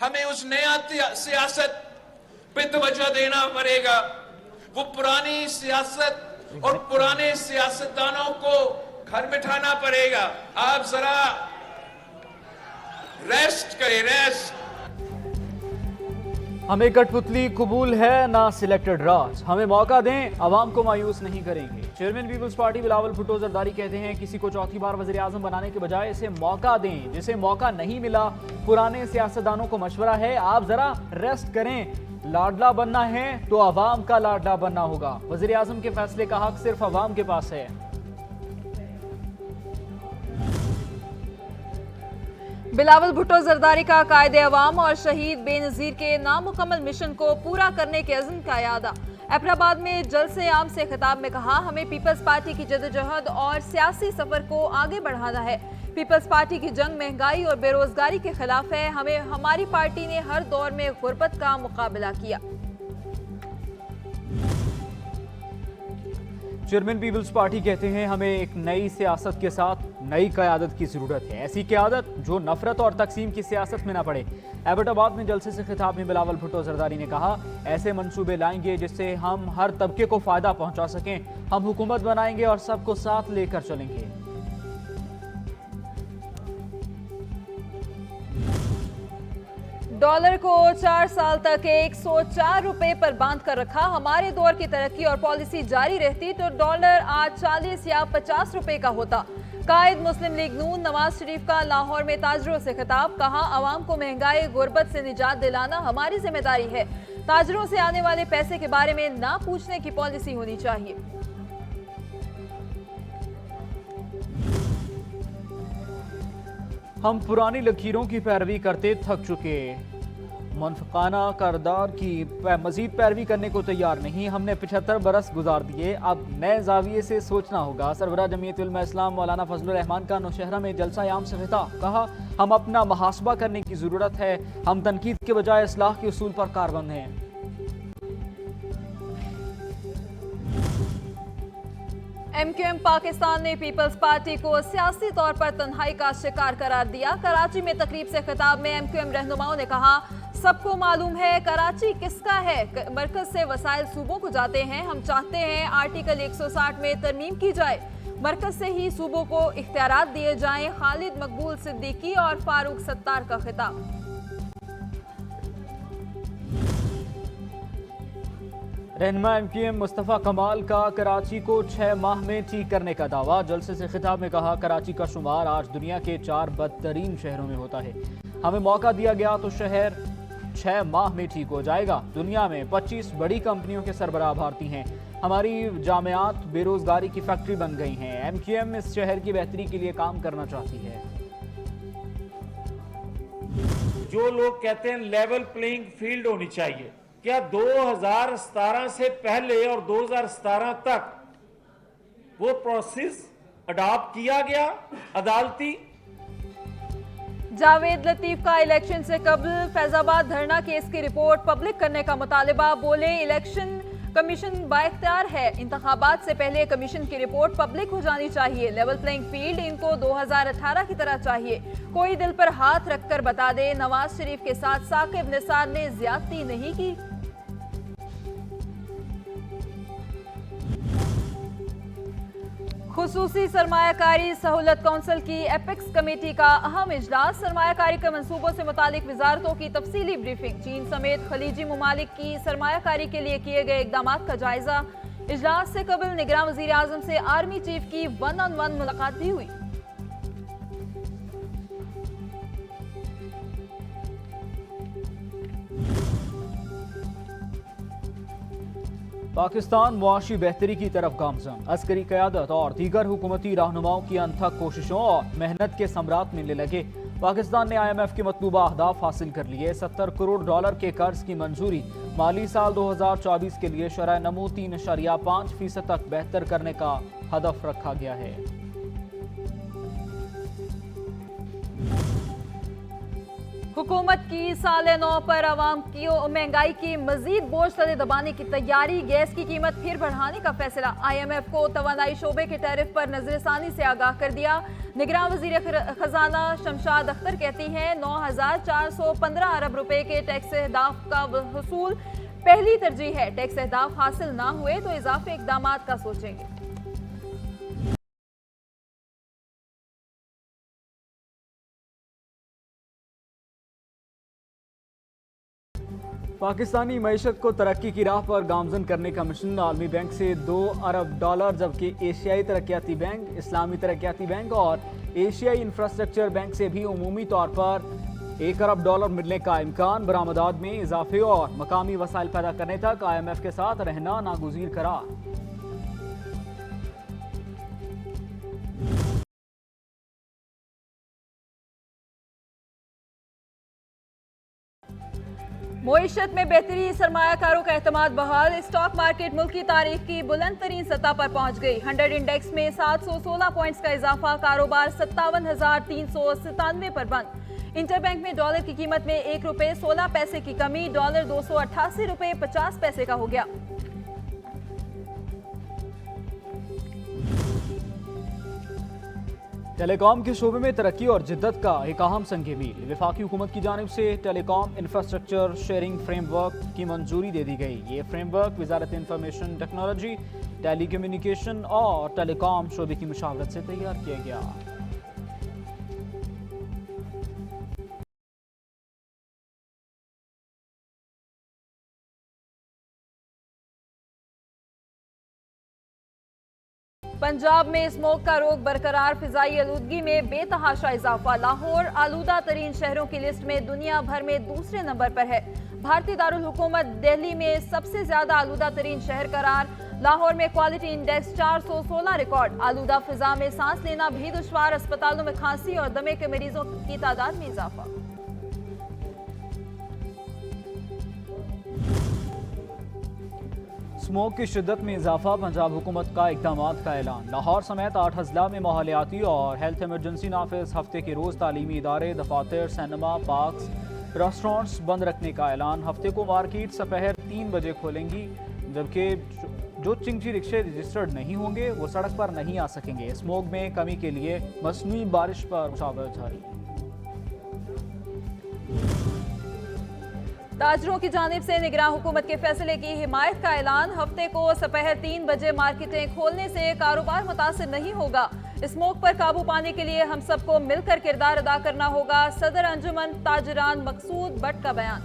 हमें उस नया सियासत पे तवज्जो देना पड़ेगा। वो पुरानी सियासत और पुराने सियासतदानों को घर बिठाना पड़ेगा। आप जरा रेस्ट करें, रेस्ट। हमें कठपुतली कबूल है ना सिलेक्टेड राज, हमें मौका दें, आवाम को मायूस नहीं करेंगे। चेयरमैन पीपल्स पार्टी बिलावल भुट्टो जरदारी कहते हैं किसी को चौथी बार वजीर आजम बनाने के बजाय इसे मौका दें। जिसे मौका नहीं मिला, पुराने सियासतदानों को मशवरा है, आप जरा रेस्ट करें। लाडला बनना है तो आवाम का लाडला बनना होगा। वजीर आजम के फैसले का हक सिर्फ आवाम के पास है। बिलावल भुट्टो जरदारी का कायदे अवाम और शहीद बेनजीर के नामुकम्मल मिशन को पूरा करने के अज़्म का यादा। एबराबाद में जलसे आम से खिताब में कहा, हमें पीपल्स पार्टी की जदोजहद और सियासी सफर को आगे बढ़ाना है। पीपल्स पार्टी की जंग महंगाई और बेरोजगारी के खिलाफ है। हमारी पार्टी ने हर दौर में गुर्बत का मुकाबला किया। चेयरमैन पीपल्स पार्टी कहते हैं हमें एक नई सियासत के साथ नई क़यादत की ज़रूरत है। ऐसी क़यादत जो नफरत और तकसीम की सियासत में ना पड़े। एबटाबाद में जलसे से खिताब में बिलावल भुट्टो जरदारी ने कहा, ऐसे मंसूबे लाएंगे जिससे हम हर तबके को फ़ायदा पहुंचा सकें। हम हुकूमत बनाएंगे और सबको साथ लेकर चलेंगे। डॉलर को 4 साल तक 104 रुपए पर बांध कर रखा। हमारे दौर की तरक्की और पॉलिसी जारी रहती तो डॉलर आज 40 या 50 रुपए का होता। कायद मुस्लिम लीग नून नवाज शरीफ का लाहौर में ताजरों से खिताब, कहा अवाम को महंगाई गुर्बत से निजात दिलाना हमारी जिम्मेदारी है। ताजरों से आने वाले पैसे के बारे में ना पूछने की पॉलिसी होनी चाहिए। हम पुरानी लकीरों की पैरवी करते थक चुके, मुनफिकाना करदार की मजीद पैरवी करने को तैयार नहीं। हमने 75 बरस गुजार दिए, अब नए जाविये से सोचना होगा। सरबराह जमीयत उलमा इस्लाम मौलाना फजलुर रहमान का नौशहरा में जलसा आम से खिताब, कहा हम अपना मुहासबा करने की ज़रूरत है। हम तनकीद के बजाय इस्लाह के उसूल पर कारबंद हैं। MQM पाकिस्तान ने पीपल्स पार्टी को सियासी तौर पर तन्हाई का शिकार करार दिया। कराची में तकरीब से खिताब में MQM रहनुमाओं ने कहा, सबको मालूम है कराची किसका है। मरकज से वसाइल सूबों को जाते हैं। हम चाहते हैं आर्टिकल 160 में तरमीम की जाए, मरकज से ही सूबों को इख्तियारात दिए जाएं। खालिद मकबूल सिद्दीकी और फारूक सत्तार का खिताब। रहनुमा MQM मुस्तफ़ा कमाल का कराची को 6 माह में ठीक करने का दावा। जलसे से खिताब में कहा, कराची का शुमार आज दुनिया के 4 बदतरीन शहरों में होता है। हमें मौका दिया गया तो शहर 6 माह में ठीक हो जाएगा। दुनिया में 25 बड़ी कंपनियों के सरबराह भारतीय हैं। हमारी जामियात बेरोजगारी की फैक्ट्री बन गई हैं। MQM इस शहर की बेहतरी के लिए काम करना चाहती है। जो लोग कहते हैं लेवल प्लेइंग फील्ड होनी चाहिए, क्या 2017 से पहले और 2017 तक वो प्रोसेस अडॉप्ट किया गया अदालती? जावेद लतीफ का इलेक्शन से कबल फैजाबाद धरना केस की रिपोर्ट पब्लिक करने का मुतालिबा। बोले इलेक्शन कमीशन बाइख्तियार है, इंतखाबात से पहले कमीशन की रिपोर्ट पब्लिक हो जानी चाहिए। लेवल प्लेइंग फील्ड इनको 2018 की तरह चाहिए। कोई दिल पर हाथ रखकर बता दे, नवाज शरीफ के साथ साकिब निसार ने ज्यादती नहीं की। खुसूसी सरमायाकारी सहूलत कौंसिल की एपेक्स कमेटी का अहम इजलास। सरमायाकारी के मंसूबों से मुतालिक वजारतों की तफसीली ब्रीफिंग। चीन समेत खलीजी ममालिक की सरमायाकारी के लिए किए गए इकदाम का जायजा। इजलास से कबल निगरान वजीर आजम से आर्मी चीफ की 1-on-1 मुलाकात भी हुई। पाकिस्तान मुआशी बेहतरी की तरफ गामजन। अस्करी क़यादत और दीगर हुकूमती रहनुमाओं की अनथक कोशिशों और मेहनत के समरात मिलने लगे। पाकिस्तान ने IMF के मतलूबा अहदाफ हासिल कर लिए। 70 करोड़ डॉलर के कर्ज की मंजूरी। माली साल 2024 के लिए शरह नमू 3.5% तक बेहतर करने का हदफ रखा गया है। हुकूमत की साले 9 पर आवाम की महंगाई की मजीद बोझ तले दबाने की तैयारी। गैस की कीमत फिर बढ़ाने का फैसला। IMF को तवानाई शोबे के टैरिफ पर नजरसानी से आगाह कर दिया। निगरान वजीर खजाना शमशाद अख्तर कहती हैं 9,415 अरब रुपए के टैक्स अहदाफ का वसूल पहली तरजीह है। टैक्स अहदाफ हासिल ना हुए तो इजाफी इकदाम का सोचेंगे। पाकिस्तानी मईशत को तरक्की की राह पर गामजन करने का मिशन। आलमी बैंक से $2 अरब, जबकि एशियाई तरक्याती बैंक, इस्लामी तरक्याती बैंक और एशियाई इंफ्रास्ट्रक्चर बैंक से भी उमूमी तौर पर $1 अरब मिलने का इम्कान। बरामदात में इजाफे और मकामी वसाइल पैदा करने तक IMF के साथ रहना नागुज़ीर करार। मईशत में बेहतरी, सरमायाकारों का एतमाद बहाल। स्टॉक मार्केट मुल्क की तारीख की बुलंद तरीन सतह पर पहुंच गई। 100 इंडेक्स में 716 पॉइंट्स का इजाफा। कारोबार 57,397 पर बंद। इंटरबैंक में डॉलर की कीमत में ₹1.16 की कमी। डॉलर $288.50 का हो गया। टेलीकॉम के शोबे में तरक्की और जिद्दत का एक अहम संग मील। वफाकी हुकूमत की जानिब से टेलीकॉम इंफ्रास्ट्रक्चर शेयरिंग फ्रेमवर्क की मंजूरी दे दी गई। ये फ्रेमवर्क वजारत इंफॉर्मेशन टेक्नोलॉजी, टेली कम्युनिकेशन और टेलीकॉम शोबे की मुशावरत से तैयार किया गया। पंजाब में स्मोक का रोग बरकरार। फिजाई आलूदगी में बेतहाशा इजाफा। लाहौर आलूदा तरीन शहरों की लिस्ट में दुनिया भर में दूसरे नंबर पर है। भारतीय दारुल हुकूमत दिल्ली में सबसे ज्यादा आलूदा तरीन शहर करार। लाहौर में क्वालिटी इंडेक्स 416 रिकॉर्ड। आलूदा फिजा में सांस लेना भी दुश्वार। अस्पतालों में खांसी और दमे के मरीजों की तादाद में इजाफा। स्मोक की शिद्दत में इजाफा। पंजाब हुकूमत का इकदाम का ऐलान। लाहौर समेत 8 अजला में माहौलियाती और हेल्थ इमरजेंसी नाफिज। हफ्ते के रोज तालीमी इदारे, दफातर, सिनेमा, पार्क्स, रेस्टोरेंट्स बंद रखने का ऐलान। हफ्ते को मार्केट सपहर 3 बजे खोलेंगी, जबकि जो चिंची रिक्शे रजिस्टर्ड नहीं होंगे वो सड़क पर नहीं आ सकेंगे। स्मोक में कमी के लिए मसनूई बारिश पर मुशावरत जारी। ताजरों की जानिब से निगरान हुकूमत के फैसले की हिमायत का ऐलान। हफ्ते को सपहर 3 बजे मार्केटें खोलने से कारोबार मुतासिर नहीं होगा। स्मोक पर काबू पाने के लिए हम सबको मिलकर किरदार अदा करना होगा। सदर अंजुमन ताजरान मकसूद भट्ट का बयान।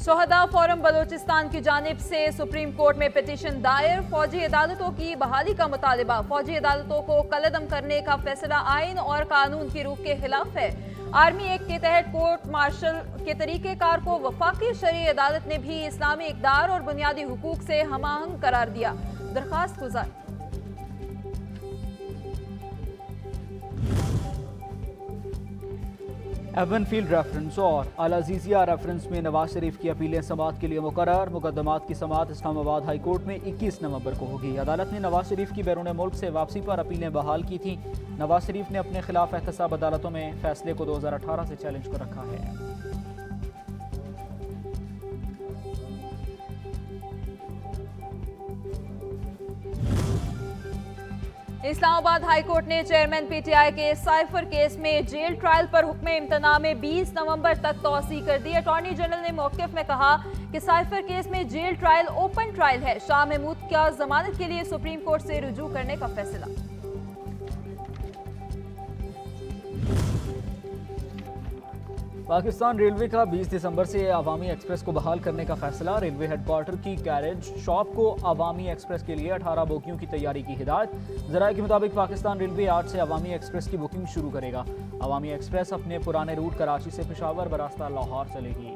शोहदा फोरम बलोचिस्तान की जानिब से सुप्रीम कोर्ट में पिटीशन दायर। फौजी अदालतों की बहाली का मुतालिबा। फौजी अदालतों को कलअदम करने का फैसला आइन और कानून की रूह के खिलाफ है। आर्मी एक्ट के तहत कोर्ट मार्शल के तरीकेकार को वफाकी शरई अदालत ने भी इस्लामी इक़दार और बुनियादी हुकूक से हमाहंग करार दिया। दरखास्त गुजार। एवनफील्ड रेफरेंस और अल-अज़ीज़िया रेफरेंस में नवाज शरीफ की अपीलें समाअत के लिए मुकर्रर। मुकदमात की समाअत इस्लामाबाद हाई कोर्ट में 21 नवंबर को होगी। अदालत ने नवाज शरीफ की बैरून मुल्क से वापसी पर अपीलें बहाल की थीं। नवाज शरीफ ने अपने खिलाफ एहतसाब अदालतों में फैसले को 2018 से चैलेंज कर रखा है। इस्लामाबाद हाई कोर्ट ने चेयरमैन PTI के साइफर केस में जेल ट्रायल पर हुक्म इम्तना में 20 नवंबर तक तौसी कर दी। अटॉर्नी जनरल ने मौक़िफ़ में कहा कि साइफर केस में जेल ट्रायल ओपन ट्रायल है। शाह महमूद का जमानत के लिए सुप्रीम कोर्ट से रुजू करने का फैसला। पाकिस्तान रेलवे का 20 दिसंबर से अवामी एक्सप्रेस को बहाल करने का फैसला। रेलवे हेडक्वार्टर की कैरेज शॉप को अवामी एक्सप्रेस के लिए 18 बोगियों की तैयारी की हिदायत। ज़राए के मुताबिक पाकिस्तान रेलवे आज से अवामी एक्सप्रेस की बुकिंग शुरू करेगा। अवामी एक्सप्रेस अपने पुराने रूट कराची से पेशावर बरास्ता लाहौर चलेगी।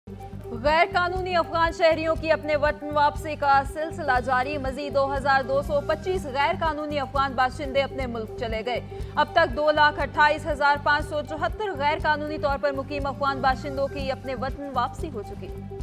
गैर कानूनी अफगान शहरियों की अपने वतन वापसी का सिलसिला जारी। मजीद 2225 गैर कानूनी अफगान बाशिंदे अपने मुल्क चले गए। अब तक 2,28,574 गैर कानूनी तौर पर मुकीम अफगान बाशिंदों की अपने वतन वापसी हो चुकी।